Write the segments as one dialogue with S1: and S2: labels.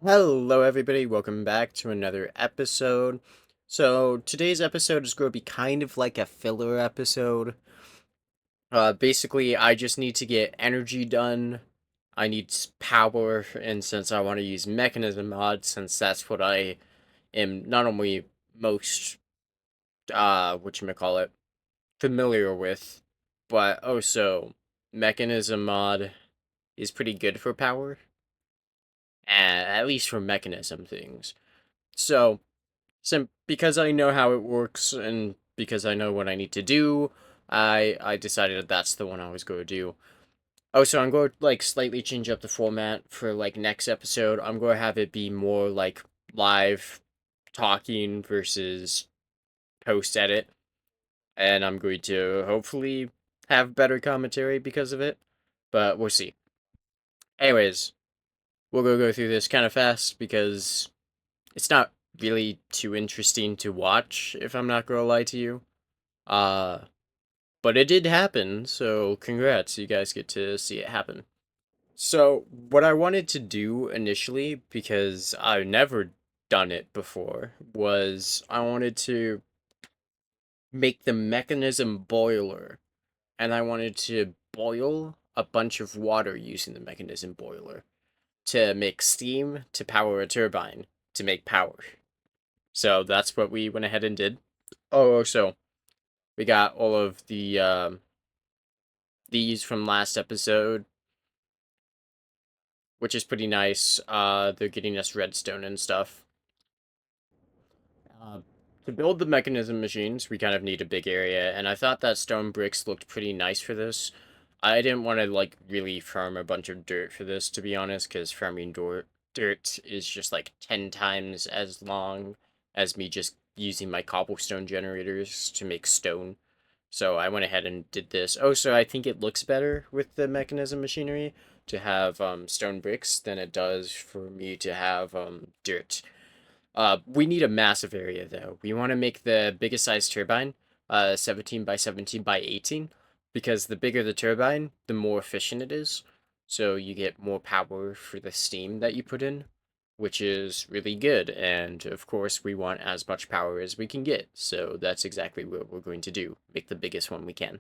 S1: Hello, everybody. Welcome back to another episode. So, today's episode is going to be kind of like a filler episode. Basically, I just need to get energy done. I need power, and since I want to use mechanism mod, since that's what I am not only most, whatchamacallit, familiar with, but also mechanism mod is pretty good for power, at least for mechanism things. So, because I know how it works and because I know what I need to do, I decided that that's the one I was going to do. Oh, so I'm going to like slightly change up the format for like next episode. I'm going to have it be more like live talking versus post edit, and I'm going to hopefully have better commentary because of it, but we'll see. Anyways, we'll go through this kind of fast because it's not really too interesting to watch, if I'm not gonna lie to you. Uh, but it did happen, so congrats, you guys get to see it happen. So, what I wanted to do initially, because I've never done it before, was I wanted to make the mechanism boiler, and I wanted to boil a bunch of water using the mechanism boiler to make steam to power a turbine to make power. So that's what we went ahead and did. Oh, so we got all of the these from last episode, which is pretty nice. They're getting us redstone and stuff. Uh, to build the mechanism machines, we kind of need a big area, and I thought that stone bricks looked pretty nice for this. I didn't want to like really farm a bunch of dirt for this, to be honest, because farming dirt is just like 10 times as long as me just using my cobblestone generators to make stone. So I went ahead and did this. Oh, so I think it looks better with the mechanism machinery to have stone bricks than it does for me to have dirt. We need a massive area though. We want to make the biggest size turbine, 17 by 17 by 18, because the bigger the turbine, the more efficient it is. So you get more power for the steam that you put in, which is really good. And of course, we want as much power as we can get. So that's exactly what we're going to do. Make the biggest one we can.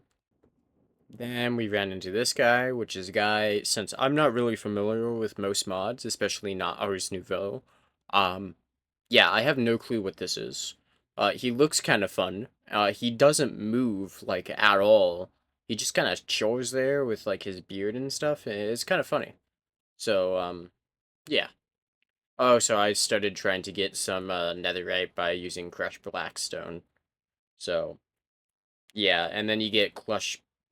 S1: Then we ran into this guy, which is a guy, since I'm not really familiar with most mods, especially not Ars Nouveau, um, yeah, I have no clue what this is. He looks kind of fun. He doesn't move, like, at all. He just kind of chills there with, like, his beard and stuff, and it's kind of funny. So, yeah. Oh, so I started trying to get some, netherite by using crushed blackstone. So, yeah, and then you get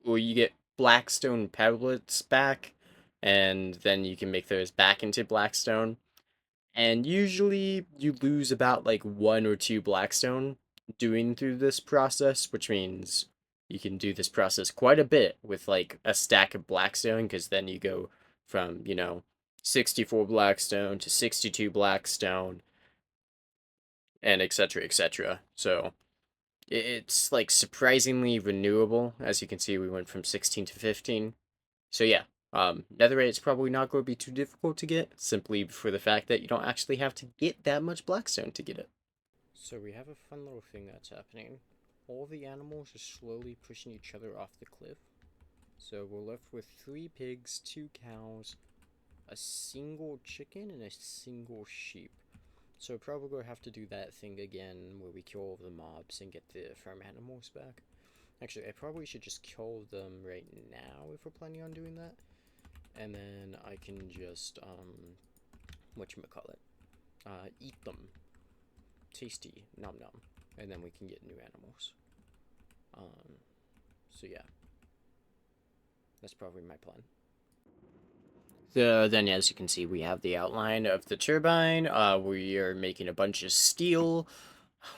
S1: you get blackstone pellets back, and then you can make those back into blackstone. And usually you lose about like one or two blackstone doing through this process, which means you can do this process quite a bit with like a stack of blackstone, because then you go from, 64 blackstone to 62 blackstone and etc etc. So it's like surprisingly renewable. As you can see, we went from 16 to 15. So yeah, netherite is probably not going to be too difficult to get, simply for the fact that you don't actually have to get that much blackstone to get it. So we have a fun little thing that's happening. All the animals are slowly pushing each other off the cliff. So we're left with 3 pigs, 2 cows, a single chicken, and a single sheep. So probably gonna have to do that thing again where we kill all the mobs and get the farm animals back. Actually, I probably should just kill them right now if we're planning on doing that. And then I can just, whatchamacallit, eat them. Tasty, nom nom. And then we can get new animals. So yeah, that's probably my plan. Then, as you can see, we have the outline of the turbine. We are making a bunch of steel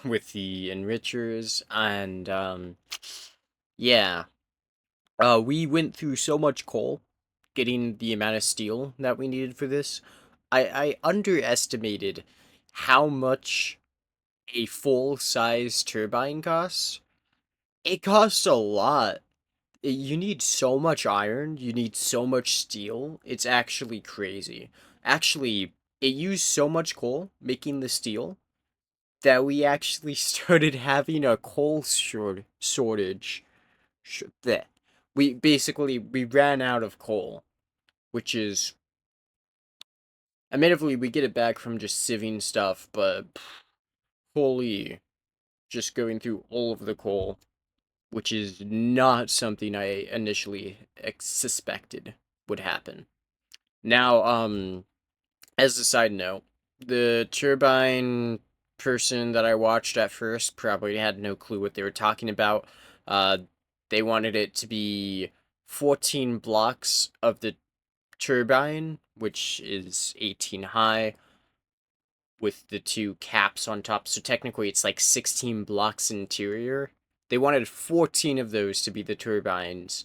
S1: with the enrichers, and yeah, we went through so much coal getting the amount of steel that we needed for this. I underestimated how much a full size turbine costs. It costs a lot. You need so much iron, you need so much steel. It's actually crazy. Actually, it used so much coal making the steel that we actually started having a coal shortage. That we ran out of coal, which is admittedly we get it back from just sieving stuff, but holy, just going through all of the coal, which is not something I initially suspected would happen. Now, as a side note, the turbine person that I watched at first probably had no clue what they were talking about. Uh, they wanted it to be 14 blocks of the turbine, which is 18 high, with the two caps on top. So technically, it's like 16 blocks interior. They wanted 14 of those to be the turbines,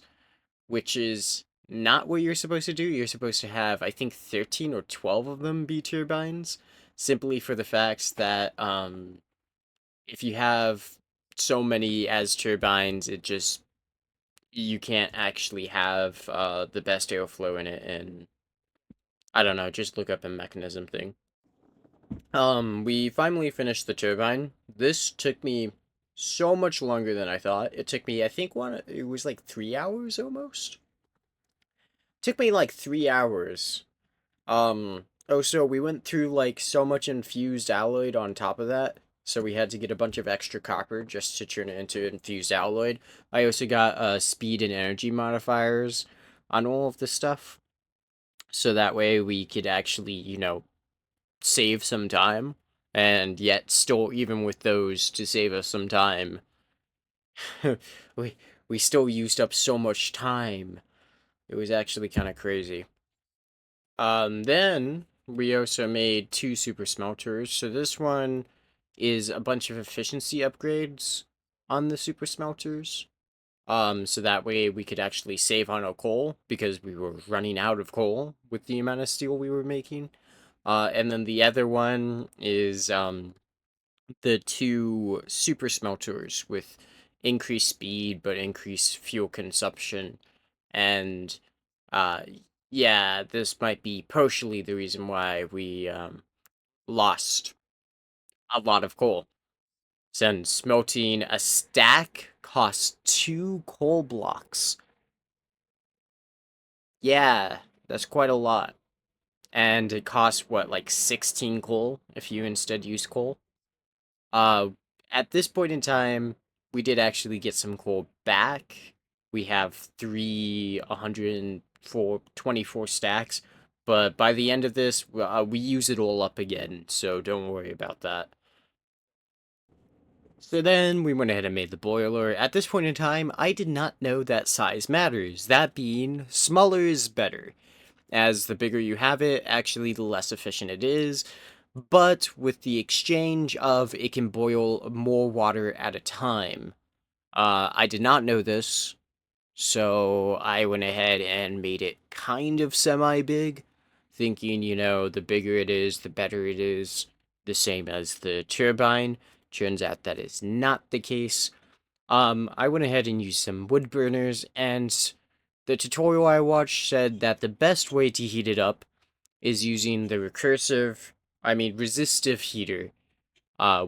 S1: which is not what you're supposed to do. You're supposed to have, I think, 13 or 12 of them be turbines, simply for the fact that if you have so many as turbines, it just you can't actually have the best airflow in it. And I don't know, just look up a mechanism thing. We finally finished the turbine. This took me so much longer than I thought. It took me, I think, it was like 3 hours almost. Took me like 3 hours. Oh, so we went through like so much infused alloy on top of that. So we had to get a bunch of extra copper just to turn it into infused alloy. I also got speed and energy modifiers on all of this stuff. So that way we could actually, save some time. And yet still, even with those to save us some time, we we still used up so much time. It was actually kind of crazy. Then we also made two super smelters. So this one is a bunch of efficiency upgrades on the super smelters. So that way we could actually save on our coal because we were running out of coal with the amount of steel we were making. And then the other one is the two super smelters with increased speed but increased fuel consumption. And uh, yeah, this might be partially the reason why we lost a lot of coal. Since smelting a stack costs 2 coal blocks. Yeah, that's quite a lot. And it costs what, like 16 coal if you instead use coal? Uh, at this point in time, we did actually get some coal back. We have 24 stacks, but by the end of this, we use it all up again, so don't worry about that. So then we went ahead and made the boiler. At this point in time, I did not know that size matters. That being, smaller is better. As the bigger you have it, actually the less efficient it is. But with the exchange of it can boil more water at a time. I did not know this, so I went ahead and made it kind of semi-big, thinking, the bigger it is, the better it is, the same as the turbine. Turns out that is not the case. I went ahead and used some wood burners, and the tutorial I watched said that the best way to heat it up is using the resistive heater,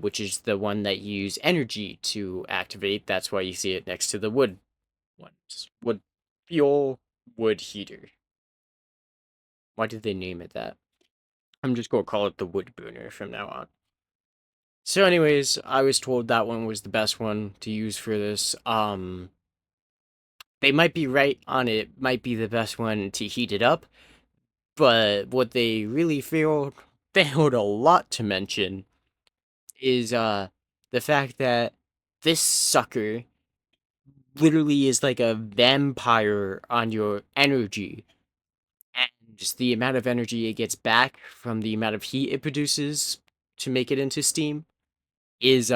S1: which is the one that you use energy to activate. That's why you see it next to the wood ones. Wood fuel wood heater. Why did they name it that? I'm just gonna call it the wood burner from now on. So anyways, I was told that one was the best one to use for this. They might be right on it, might be the best one to heat it up, but what they really failed a lot to mention is the fact that this sucker literally is like a vampire on your energy. And just the amount of energy it gets back from the amount of heat it produces to make it into steam is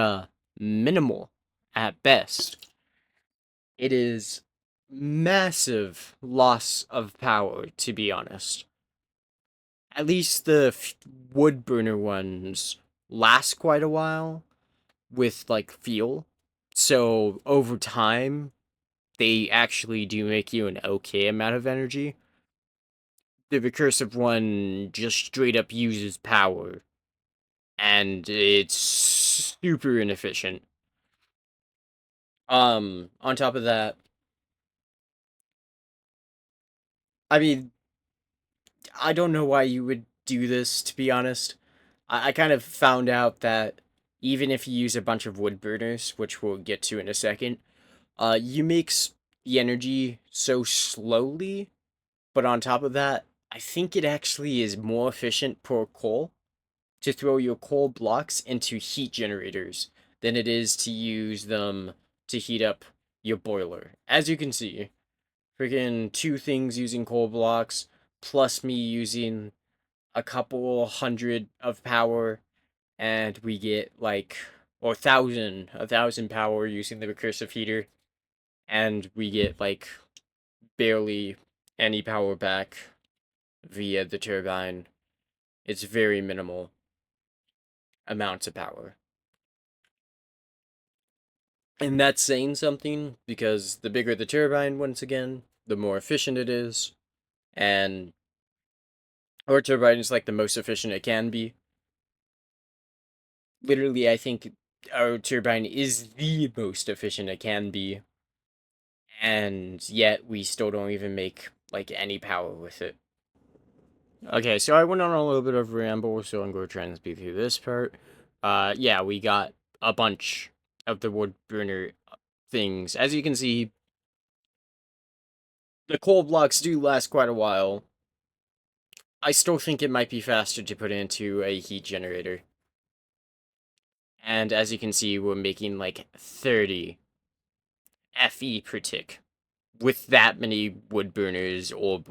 S1: minimal at best. It is massive loss of power, to be honest. At least the wood burner ones last quite a while with like fuel. So over time, they actually do make you an okay amount of energy. the recursive one just straight up uses power, and it's super inefficient. On top of that, I mean, I don't know why you would do this, to be honest. I kind of found out that even if you use a bunch of wood burners, which we'll get to in a second, you make the energy so slowly, but on top of that, I think it actually is more efficient per coal to throw your coal blocks into heat generators than it is to use them to heat up your boiler. As you can see, freaking two things using coal blocks, plus me using a couple hundred of power, and we get like, or a thousand power using the recursive heater, and we get like barely any power back via the turbine. It's very minimal amounts of power. And that's saying something because the bigger the turbine, once again, the more efficient it is. And our turbine is like the most efficient it can be. Literally, I think our turbine is the most efficient it can be. And yet we still don't even make like any power with it. Okay, so I went on a little bit of a ramble, so I'm going to try and speed through this part. Yeah, we got a bunch of the wood burner things. As you can see, the coal blocks do last quite a while. I still think it might be faster to put into a heat generator. And as you can see, we're making like 30 FE per tick with that many wood burners or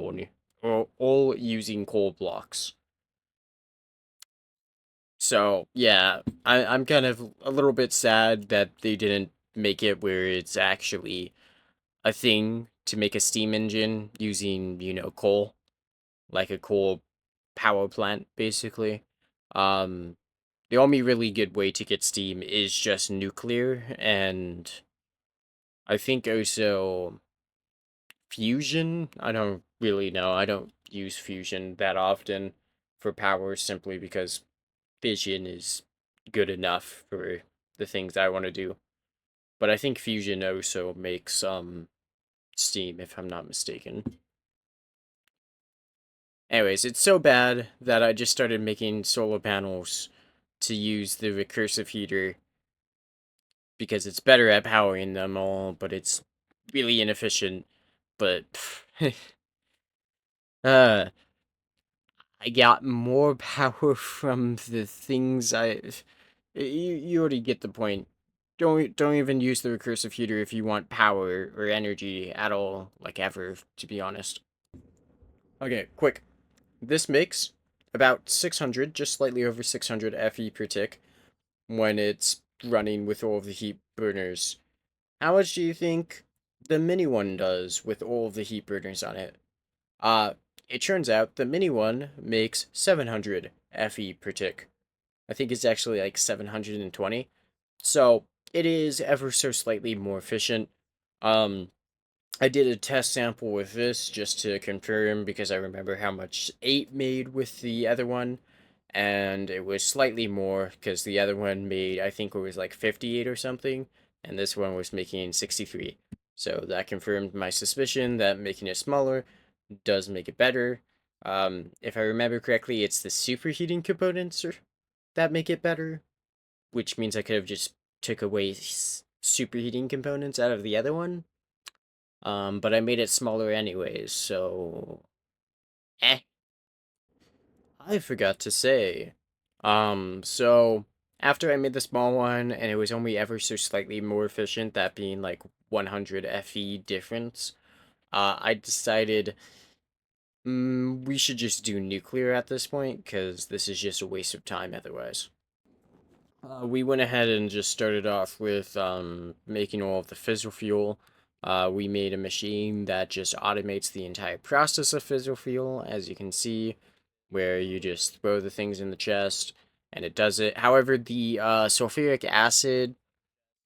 S1: all using coal blocks. So yeah, I'm kind of a little bit sad that they didn't make it where it's actually a thing to make a steam engine using, coal, like a coal power plant, basically. Um, the only really good way to get steam is just nuclear, and I think also fusion. I don't really know. I don't use fusion that often for power simply because fission is good enough for the things I want to do. But I think fusion also makes steam, if I'm not mistaken. Anyways, it's so bad that I just started making solar panels to use the recursive heater because it's better at powering them all, but it's really inefficient. But uh, I got more power from the things you already get the point. Don't even use the recursive heater if you want power or energy at all, like ever, to be honest. Okay, quick. This makes about 600, just slightly over 600 FE per tick when it's running with all of the heat burners. How much do you think the mini one does with all of the heat burners on it? Uh, it turns out the mini one makes 700 FE per tick. I think it's actually like 720. So it is ever so slightly more efficient. Um, I did a test sample with this just to confirm because I remember how much 8 made with the other one. And it was slightly more because the other one made, I think it was like 58 or something. And this one was making 63. So that confirmed my suspicion that making it smaller does make it better. If I remember correctly, it's the superheating components that make it better, which means I could have just took away superheating components out of the other one. But I made it smaller anyways, so eh. I forgot to say. So after I made the small one and it was only ever so slightly more efficient, that being like 100 FE difference, I decided we should just do nuclear at this point because this is just a waste of time otherwise. We went ahead and just started off with making all of the fissile fuel. We made a machine that just automates the entire process of fissile fuel, as you can see, where you just throw the things in the chest and it does it. However, the sulfuric acid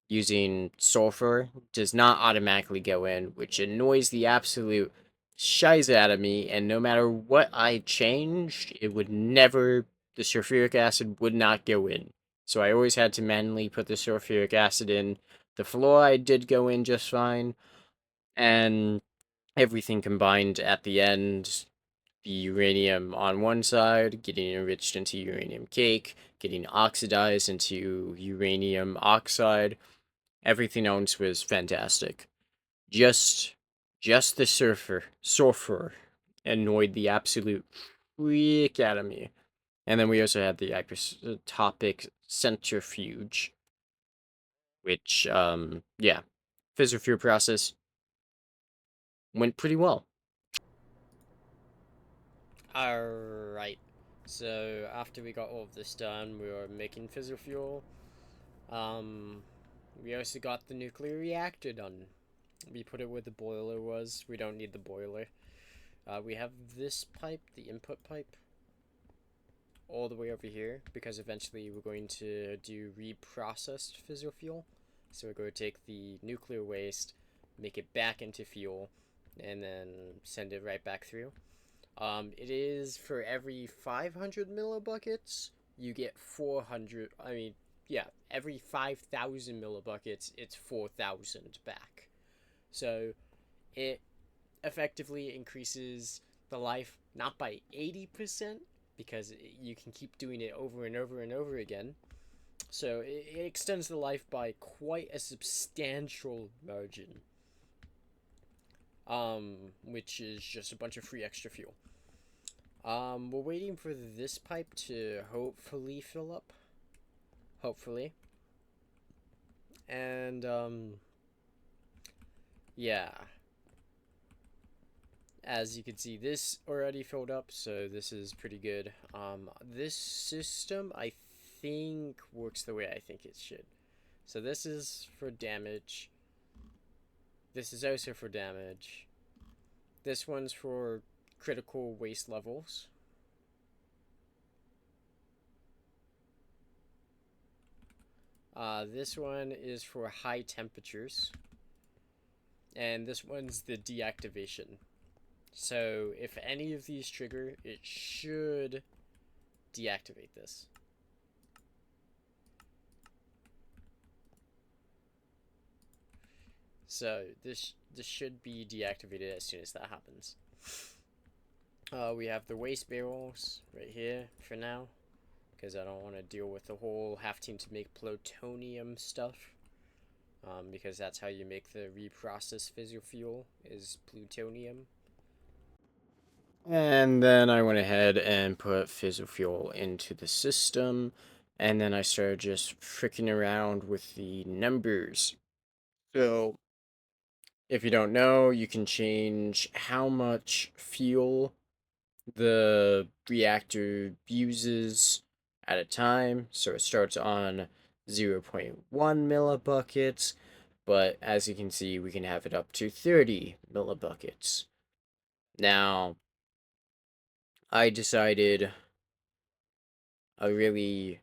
S1: using sulfur does not automatically go in, which annoys the absolute shies out of me, and no matter what I changed, it would never, the sulfuric acid would not go in. So I always had to manually put the sulfuric acid in. The fluoride did go in just fine, and everything combined at the end, the uranium on one side, getting enriched into uranium cake, getting oxidized into uranium oxide. Everything else was fantastic. Just just the sulfur annoyed the absolute freak out of me. And then we also had the isotopic centrifuge, which yeah, fissile fuel process went pretty well. Alright. So after we got all of this done, we were making fissile fuel. Um we also got the nuclear reactor done. We put it where the boiler was. We don't need the boiler. We have this pipe, the input pipe, all the way over here because eventually we're going to do reprocessed fissile fuel. So we're going to take the nuclear waste, make it back into fuel, and then send it right back through. It is for every 500 millibuckets, you get 400. I mean, yeah, every 5,000 millibuckets, it's 4,000 back. So it effectively increases the life not by 80% because you can keep doing it over and over and over again. So it extends the life by quite a substantial margin, which is just a bunch of free extra fuel. We're waiting for this pipe to hopefully fill up. Hopefully. And, yeah. As you can see, this already filled up, so this is pretty good. This system, I think, works the way I think it should. So this is for damage. This is also for damage. This one's for critical waste levels. This one is for high temperatures. And this one's the deactivation. So if any of these trigger, it should deactivate this. So this should be deactivated as soon as that happens. We have the waste barrels right here for now, because I don't want to deal with the whole having to make plutonium stuff. Because that's how you make the reprocessed fissile fuel, is plutonium. And then I went ahead and put fissile fuel into the system, and then I started just freaking around with the numbers. So, if you don't know, you can change how much fuel the reactor uses at a time. So it starts on 0.1 millibuckets, but as you can see, we can have it up to 30 millibuckets. Now, I decided a really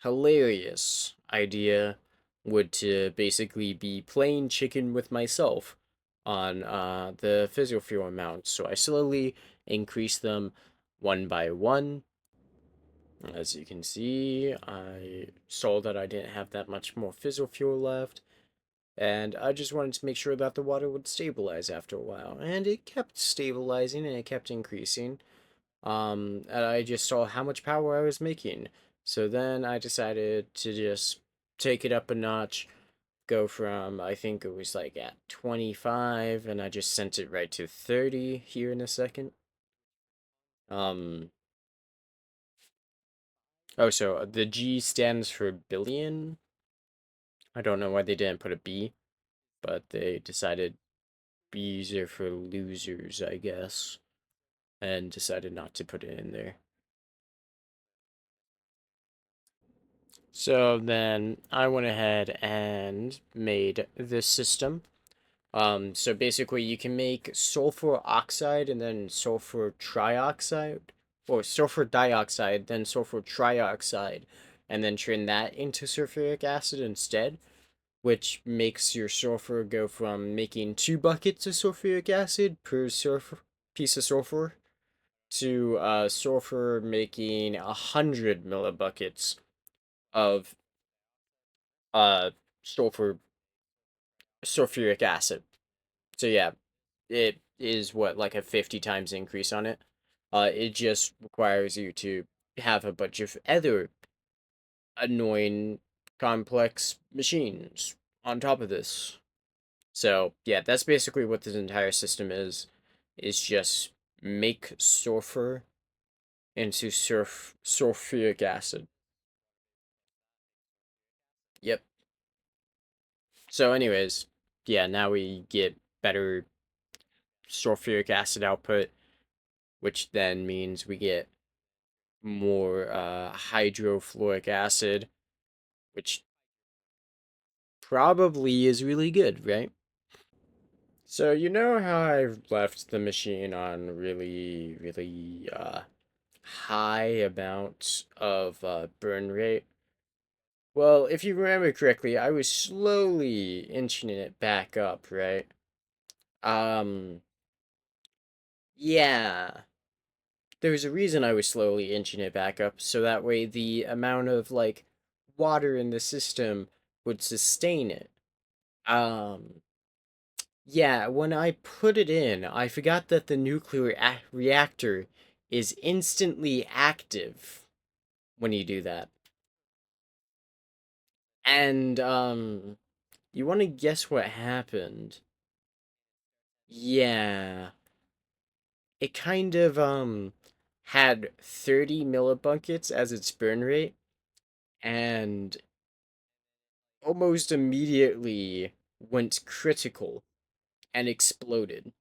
S1: hilarious idea would to basically be playing chicken with myself on the fissile fuel amounts. So I slowly increase them one by one. As you can see, I saw that I didn't have that much more fissile fuel left, and I just wanted to make sure that the water would stabilize after a while. And it kept stabilizing and it kept increasing. And I just saw how much power I was making. So then I decided to just take it up a notch, go from, I think it was like at 25, and I just sent it right to 30 here in a second. Um, oh, so the G stands for billion. I don't know why they didn't put a B, but they decided B's are for losers, I guess, and decided not to put it in there. So then I went ahead and made this system. So basically you can make sulfur oxide and then sulfur trioxide, or sulfur dioxide, then sulfur trioxide, and then turn that into sulfuric acid instead. which makes your sulfur go from making 2 buckets of sulfuric acid per sulfur piece of sulfur to sulfur making 100 millibuckets of uh sulfur sulfuric acid. So yeah, it is what, like a 50 times increase on it. It just requires you to have a bunch of other annoying complex machines on top of this. So yeah, that's basically what this entire system is just make sulfur into sulfuric acid. Yep. So anyways, yeah, now we get better sulfuric acid output, which then means we get more hydrofluoric acid, which probably is really good, right? So you know how I've left the machine on really high amount of burn rate? Well, if you remember correctly, I was slowly inching it back up, right? Um, yeah. There was a reason I was slowly inching it back up, so that way the amount of like water in the system would sustain it. Um, yeah, when I put it in, I forgot that the nuclear reactor is instantly active when you do that. And you want to guess what happened? Yeah, it kind of had 30 millibuckets as its burn rate, and almost immediately went critical and exploded.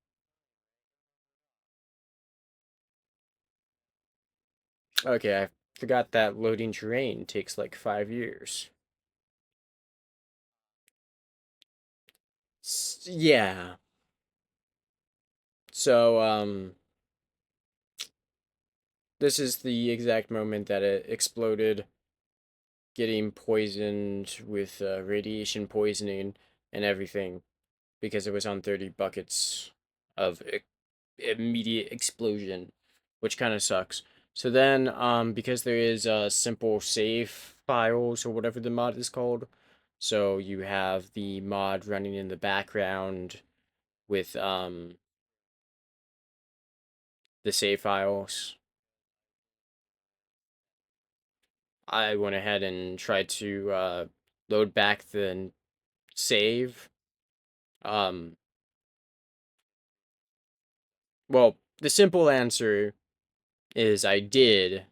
S1: Okay, I forgot that loading terrain takes like 5 years. Yeah. So, this is the exact moment that it exploded, getting poisoned with radiation poisoning and everything because it was on 30 buckets of immediate explosion, which kind of sucks. So then, because there is simple save files or whatever the mod is called, so you have the mod running in the background with the save files. I went ahead and tried to load back the save. Um, well, the simple answer is I did.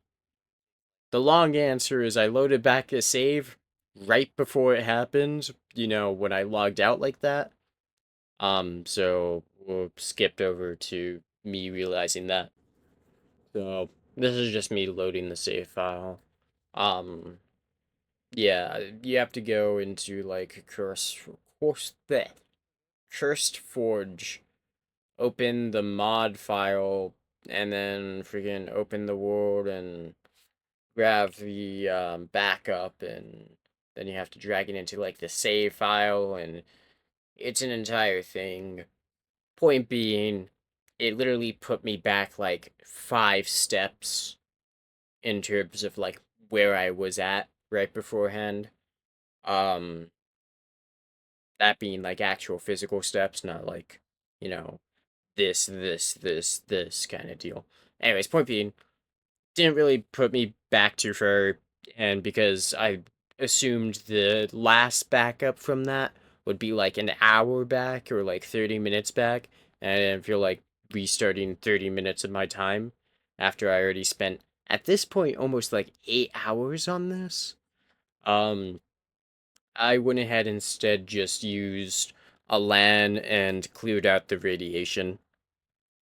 S1: The long answer is I loaded back a save right before it happened, when I logged out like that. So we'll skipped over to me realizing that. So this is just me loading the save file. Um, yeah, you have to go into like Cursed Forge, open the mod file, and then freaking open the world and grab the backup, and then you have to drag it into like the save file, and it's an entire thing. Point being, it literally put me back like 5 steps in terms of like where I was at right beforehand. Um, that being like actual physical steps, not like, you know, this kind of deal. Anyways, point being, didn't really put me back too far, and because I assumed the last backup from that would be like an hour back or like 30 minutes back, and I didn't feel like restarting 30 minutes of my time after I already spent at this point almost like 8 hours on this. Um, I went ahead instead just used a LAN and cleared out the radiation.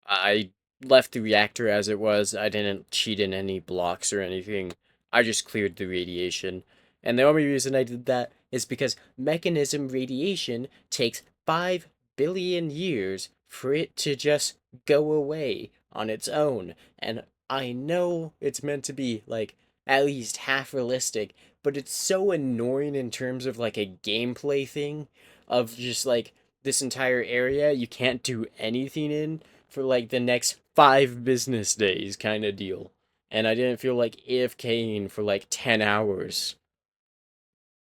S1: I left the reactor as it was. I didn't cheat in any blocks or anything. I just cleared the radiation. And the only reason I did that is because mechanism radiation takes 5 billion years for it to just go away on its own. And I know it's meant to be like at least half realistic, but it's so annoying in terms of like a gameplay thing of just like this entire area you can't do anything in for like the next 5 business days kind of deal. And I didn't feel like AFKing for like 10 hours.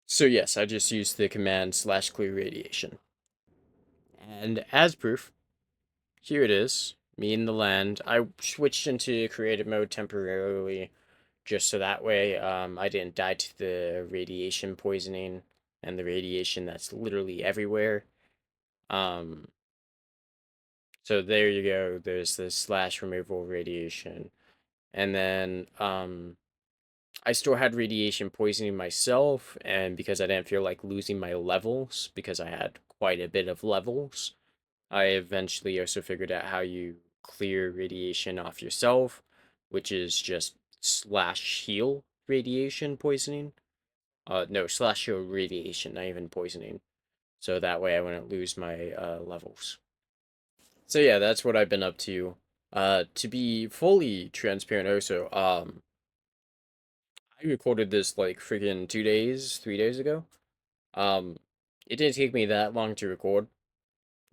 S1: So yes, I just used the command slash clear radiation. And as proof, here it is, me in the land. I switched into creative mode temporarily just so that way I didn't die to the radiation poisoning and the radiation that's literally everywhere. Um, so there you go. There's the slash removal radiation. And then I still had radiation poisoning myself, and because I didn't feel like losing my levels, because I had quite a bit of levels, I eventually also figured out how you clear radiation off yourself, which is just slash heal radiation poisoning. No, slash heal radiation, not even poisoning. So that way I wouldn't lose my levels. So yeah, that's what I've been up to. To be fully transparent also, I recorded this like freaking 2 days, 3 days ago. Um, it didn't take me that long to record.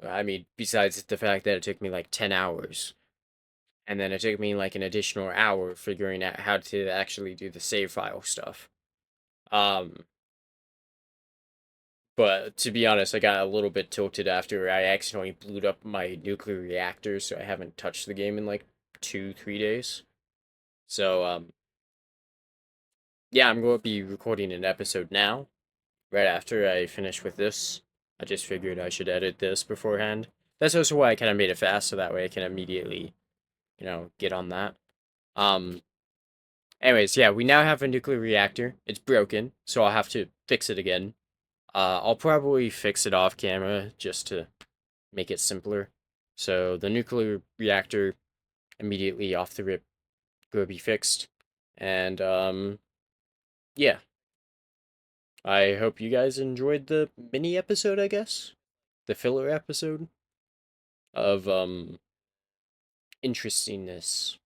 S1: I mean, besides the fact that it took me like 10 hours. And then it took me like an additional hour figuring out how to actually do the save file stuff. Um, but to be honest, I got a little bit tilted after I accidentally blew up my nuclear reactor, so I haven't touched the game in like 2, 3 days. So, yeah, I'm going to be recording an episode now, right after I finish with this. I just figured I should edit this beforehand. That's also why I kind of made it fast, so that way I can immediately, get on that. Um, Anyways, yeah, we now have a nuclear reactor. It's broken, so I'll have to fix it again. I'll probably fix it off camera just to make it simpler. So the nuclear reactor immediately off the rip will be fixed. And yeah, I hope you guys enjoyed the mini episode, I guess. The filler episode of interestingness.